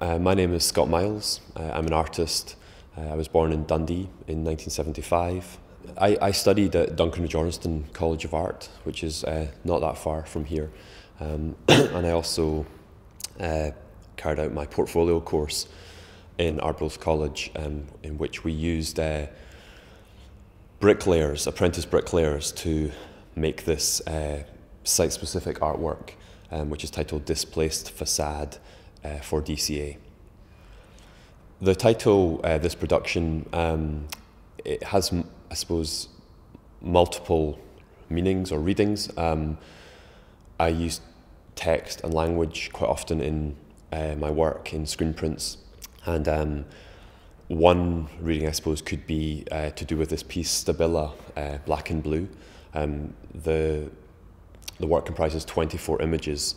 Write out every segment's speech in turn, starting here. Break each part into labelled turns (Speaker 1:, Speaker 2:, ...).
Speaker 1: My name is Scott Myles. I'm an artist. I was born in Dundee in 1975. I studied at Duncan Jordanstone College of Art, which is not that far from here. And I also carried out my portfolio course in Arbroath College, in which we used bricklayers, apprentice bricklayers, to make this site-specific artwork, which is titled Displaced Facade for DCA. The title, this production, it has, I suppose, multiple meanings or readings. I use text and language quite often in my work in screen prints, and one reading, I suppose, could be to do with this piece, Stabila, black and blue. The work comprises 24 images,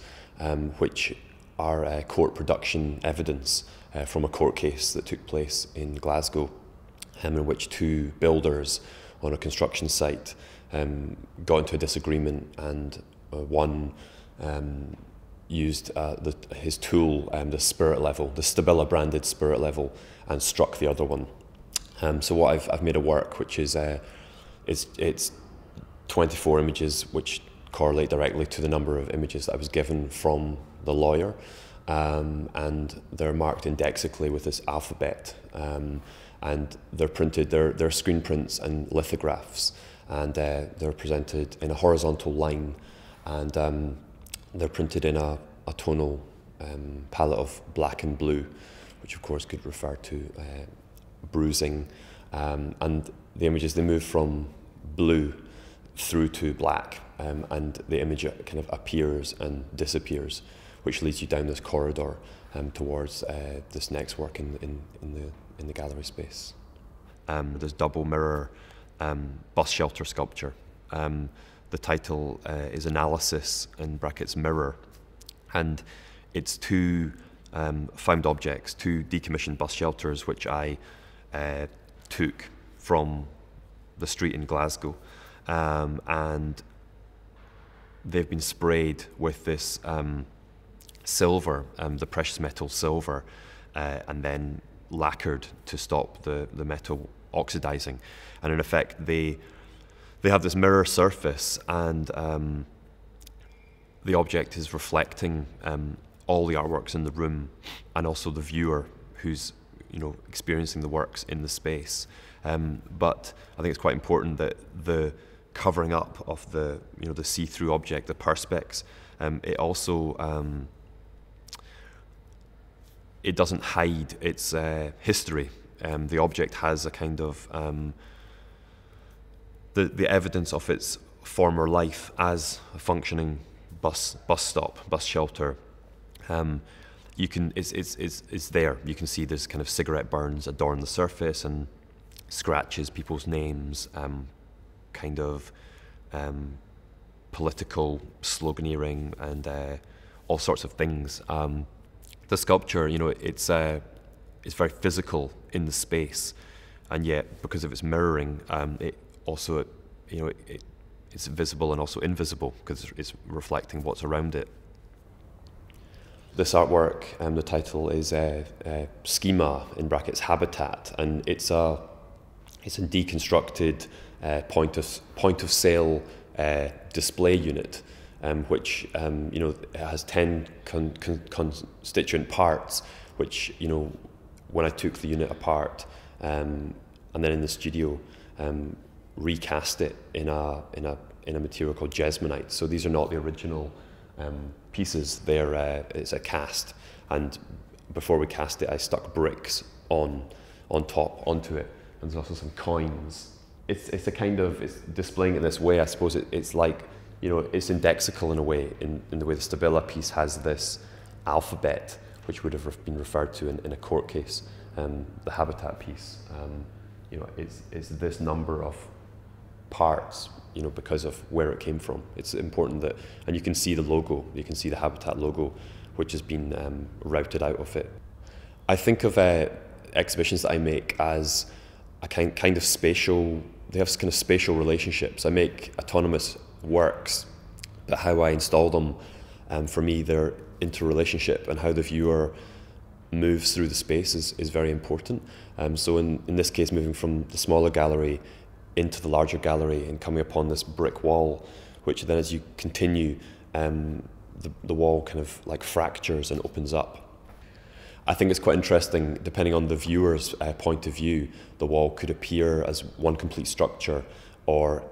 Speaker 1: which are court production evidence from a court case that took place in Glasgow, in which two builders on a construction site got into a disagreement, and one used his tool, the spirit level, the Stabila branded spirit level, and struck the other one. So what I've made a work which is it's 24 images which correlate directly to the number of images that I was given from the lawyer, and they're marked indexically with this alphabet, and they're printed, they're screen prints and lithographs, and they're presented in a horizontal line, and they're printed in a tonal palette of black and blue, which of course could refer to bruising, and the images, they move from blue through to black, and the image kind of appears and disappears, which leads you down this corridor towards this next work in the gallery space. There's double mirror bus shelter sculpture. The title is Analysis, in brackets mirror, and it's two found objects, two decommissioned bus shelters, which I took from the street in Glasgow, and they've been sprayed with this silver, the precious metal silver, and then lacquered to stop the metal oxidizing. And in effect, they have this mirror surface, and the object is reflecting all the artworks in the room, and also the viewer who's experiencing the works in the space. But I think it's quite important that the covering up of the the see-through object, the perspex, it also it doesn't hide its history. The object has a kind of the evidence of its former life as a functioning bus stop, bus shelter. You can it's there. You can see there's kind of cigarette burns adorn the surface, and scratches, people's names, kind of political sloganeering, and all sorts of things. The sculpture, it's very physical in the space, and yet because of its mirroring, it also it's visible and also invisible because it's reflecting what's around it. This artwork, the title is Schema, in brackets habitat, and it's a deconstructed point of sale display unit, which it has 10 constituent parts, which when I took the unit apart, and then in the studio recast it in a material called jesmonite. So these are not the original pieces. It's a cast, and before we cast it, I stuck bricks on top onto it, and there's also some coins. It's a kind of, it's displaying it this way. I suppose it's like it's indexical in a way, in the way the Stabila piece has this alphabet, which would have been referred to in a court case. The habitat piece, it's this number of parts, because of where it came from. It's important that, and you can see the logo, you can see the habitat logo, which has been routed out of it. I think of exhibitions that I make as a kind of spatial, they have kind of spatial relationships. I make autonomous works, but how I install them, for me, they're interrelationship, and how the viewer moves through the space is very important. So in this case, moving from the smaller gallery into the larger gallery and coming upon this brick wall, which then as you continue, the wall kind of like fractures and opens up. I think it's quite interesting, depending on the viewer's point of view, the wall could appear as one complete structure, or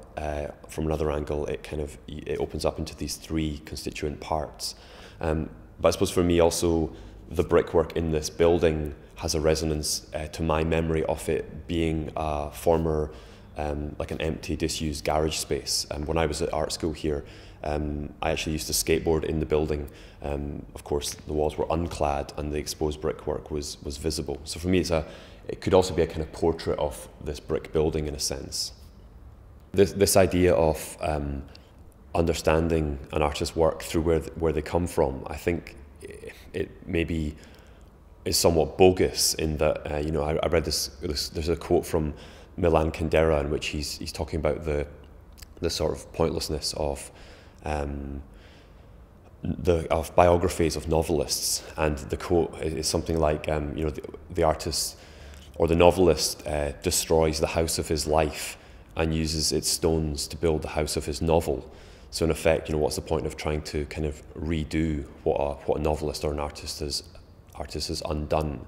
Speaker 1: from another angle, it opens up into these three constituent parts. But I suppose for me also, the brickwork in this building has a resonance to my memory of it being a former, like an empty, disused garage space. When I was at art school here, I actually used to skateboard in the building. Of course, the walls were unclad and the exposed brickwork was visible. So for me, it could also be a kind of portrait of this brick building in a sense. This idea of understanding an artist's work through where they come from, I think it maybe is somewhat bogus in that, I read there's a quote from Milan Kundera in which he's talking about the sort of pointlessness of biographies of novelists, and the quote is something like, the artist or the novelist destroys the house of his life and uses its stones to build the house of his novel. So in effect, what's the point of trying to kind of redo what a novelist or an artist has undone?